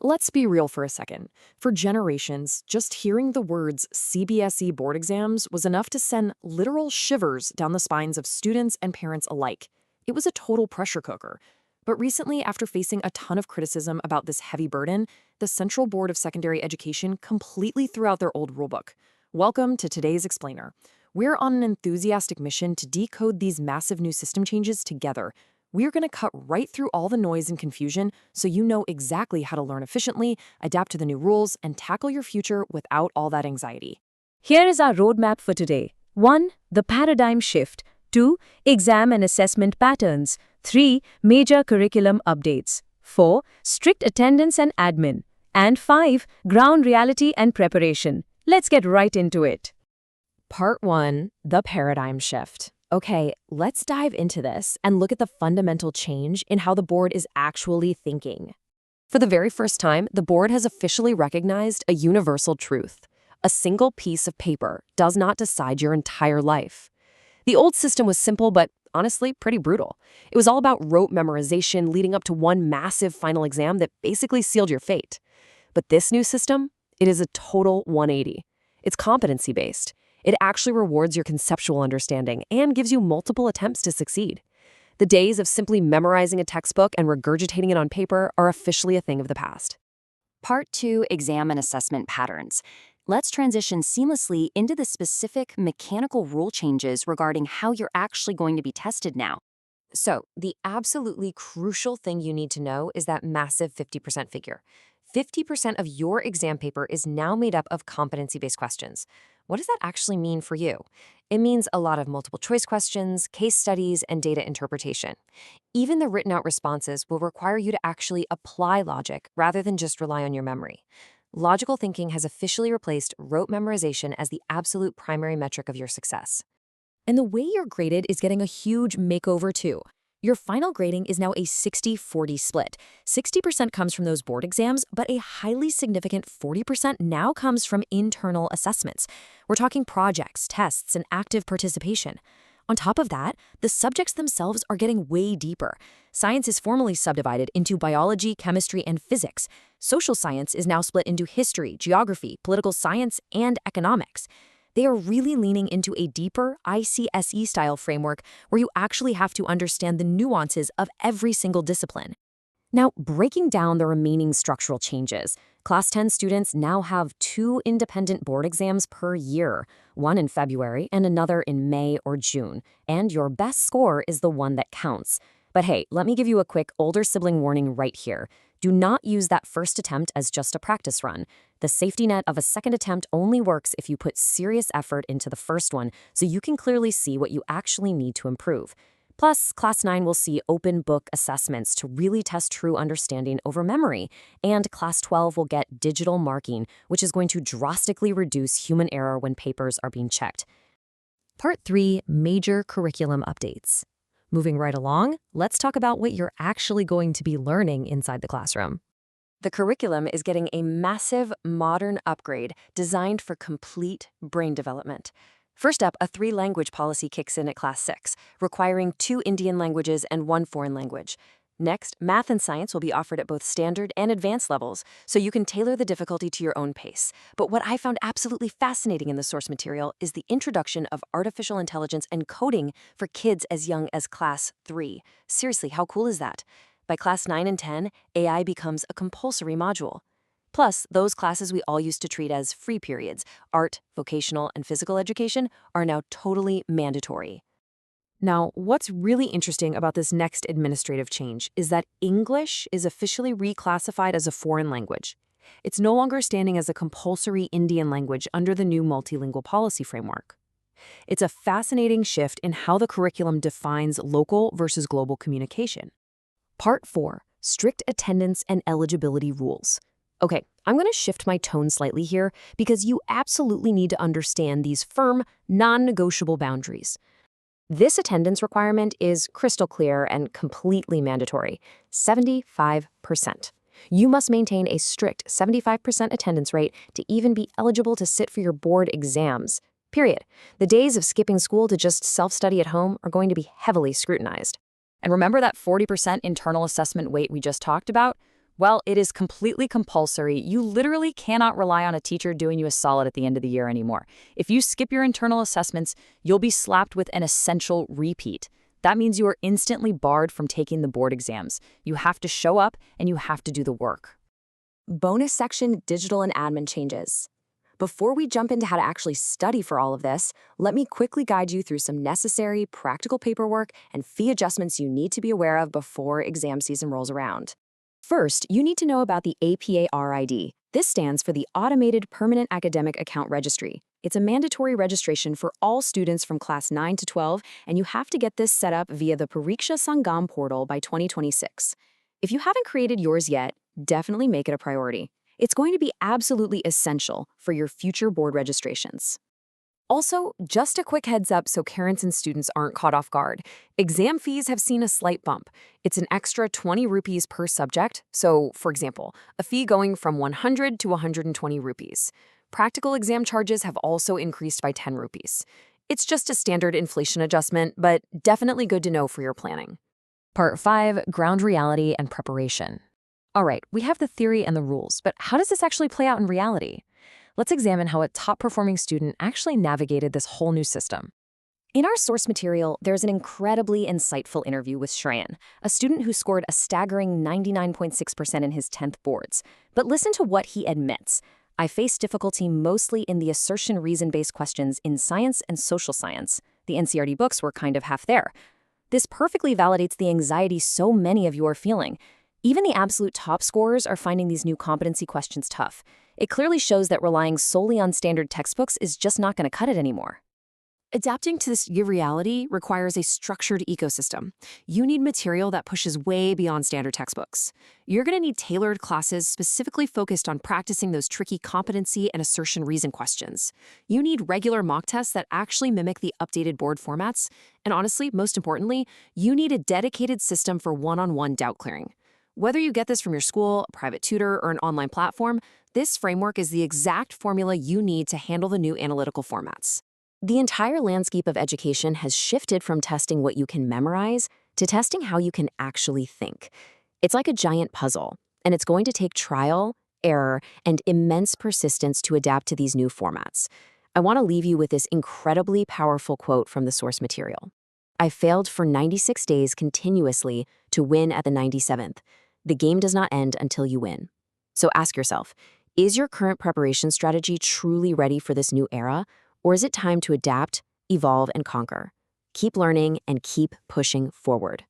Let's be real for a second. For generations, just hearing the words CBSE board exams was enough to send literal shivers down the spines of students and parents alike. It was a total pressure cooker. But recently, after facing a ton of criticism about this heavy burden, the Central Board of Secondary Education completely threw out their old rulebook. Welcome to today's Explainer. We're on an enthusiastic mission to decode these massive new system changes together. We're going to cut right through all the noise and confusion so you know exactly how to learn efficiently, adapt to the new rules, and tackle your future without all that anxiety. Here is our roadmap for today. 1. The paradigm shift. 2. Exam and assessment patterns. 3. Major curriculum updates. 4. Strict attendance and admin. And 5. Ground reality and preparation. Let's get right into it. Part 1. The paradigm shift. Okay, let's dive into this and look at the fundamental change in how the board is actually thinking. For the very first time, the board has officially recognized a universal truth. A single piece of paper does not decide your entire life. The old system was simple but honestly pretty brutal. It was all about rote memorization leading up to one massive final exam that basically sealed your fate. But this new system, it is a total 180. It's competency-based. It actually rewards your conceptual understanding and gives you multiple attempts to succeed. The days of simply memorizing a textbook and regurgitating it on paper are officially a thing of the past. Part 2, Exam and Assessment Patterns. Let's transition seamlessly into the specific mechanical rule changes regarding how you're actually going to be tested now. So, the absolutely crucial thing you need to know is that massive 50% figure. 50% of your exam paper is now made up of competency-based questions. What does that actually mean for you? It means a lot of multiple choice questions, case studies, and data interpretation. Even the written out responses will require you to actually apply logic rather than just rely on your memory. Logical thinking has officially replaced rote memorization as the absolute primary metric of your success. And the way you're graded is getting a huge makeover too. Your final grading is now a 60-40 split. 60% comes from those board exams, but a highly significant 40% now comes from internal assessments. We're talking projects, tests, and active participation. On top of that, the subjects themselves are getting way deeper. Science is formally subdivided into biology, chemistry, and physics. Social science is now split into history, geography, political science, and economics. They are really leaning into a deeper ICSE-style framework where you actually have to understand the nuances of every single discipline. Now, breaking down the remaining structural changes, Class 10 students now have 2 independent board exams per year, one in February and another in May or June, and your best score is the one that counts. But hey, let me give you a quick older sibling warning right here. Do not use that first attempt as just a practice run. The safety net of a second attempt only works if you put serious effort into the first one so you can clearly see what you actually need to improve. Plus, Class 9 will see open book assessments to really test true understanding over memory, and Class 12 will get digital marking, which is going to drastically reduce human error when papers are being checked. Part 3, Major Curriculum Updates. Moving right along, let's talk about what you're actually going to be learning inside the classroom. The curriculum is getting a massive modern upgrade designed for complete brain development. First up, a 3-language policy kicks in at Class 6, requiring 2 Indian languages and 1 foreign language. Next, math and science will be offered at both standard and advanced levels, so you can tailor the difficulty to your own pace. But what I found absolutely fascinating in the source material is the introduction of artificial intelligence and coding for kids as young as Class 3. Seriously, how cool is that? By Class 9 and 10, AI becomes a compulsory module. Plus, those classes we all used to treat as free periods, art, vocational, and physical education, are now totally mandatory. Now, what's really interesting about this next administrative change is that English is officially reclassified as a foreign language. It's no longer standing as a compulsory Indian language under the new multilingual policy framework. It's a fascinating shift in how the curriculum defines local versus global communication. Part 4, Strict Attendance and Eligibility Rules. Okay, I'm going to shift my tone slightly here because you absolutely need to understand these firm, non-negotiable boundaries. This attendance requirement is crystal clear and completely mandatory, 75%. You must maintain a strict 75% attendance rate to even be eligible to sit for your board exams, period. The days of skipping school to just self-study at home are going to be heavily scrutinized. And remember that 40% internal assessment weight we just talked about? Well, it is completely compulsory. You literally cannot rely on a teacher doing you a solid at the end of the year anymore. If you skip your internal assessments, you'll be slapped with an essential repeat. That means you are instantly barred from taking the board exams. You have to show up and you have to do the work. Bonus section digital and admin changes. Before we jump into how to actually study for all of this, let me quickly guide you through some necessary practical paperwork and fee adjustments you need to be aware of before exam season rolls around. First, you need to know about the APA RID. This stands for the Automated Permanent Academic Account Registry. It's a mandatory registration for all students from class 9 to 12, and you have to get this set up via the Pariksha Sangam portal by 2026. If you haven't created yours yet, definitely make it a priority. It's going to be absolutely essential for your future board registrations. Also, just a quick heads up so parents and students aren't caught off guard. Exam fees have seen a slight bump. It's an extra 20 rupees per subject. So, for example, a fee going from 100 to 120 rupees. Practical exam charges have also increased by 10 rupees. It's just a standard inflation adjustment, but definitely good to know for your planning. Part 5, Ground Reality and Preparation. All right, we have the theory and the rules, but how does this actually play out in reality? Let's examine how a top-performing student actually navigated this whole new system. In our source material, there's an incredibly insightful interview with Shreyan, a student who scored a staggering 99.6% in his 10th boards. But listen to what he admits. I faced difficulty mostly in the assertion reason-based questions in science and social science. The NCERT books were kind of half there. This perfectly validates the anxiety so many of you are feeling. Even the absolute top scorers are finding these new competency questions tough. It clearly shows that relying solely on standard textbooks is just not going to cut it anymore. Adapting to this new reality requires a structured ecosystem. You need material that pushes way beyond standard textbooks. You're going to need tailored classes specifically focused on practicing those tricky competency and assertion reason questions. You need regular mock tests that actually mimic the updated board formats. And honestly, most importantly, you need a dedicated system for one-on-one doubt clearing. Whether you get this from your school, a private tutor, or an online platform, this framework is the exact formula you need to handle the new analytical formats. The entire landscape of education has shifted from testing what you can memorize to testing how you can actually think. It's like a giant puzzle, and it's going to take trial, error, and immense persistence to adapt to these new formats. I want to leave you with this incredibly powerful quote from the source material. I failed for 96 days continuously to win at the 97th. The game does not end until you win. So ask yourself, is your current preparation strategy truly ready for this new era, or is it time to adapt, evolve, and conquer? Keep learning and keep pushing forward.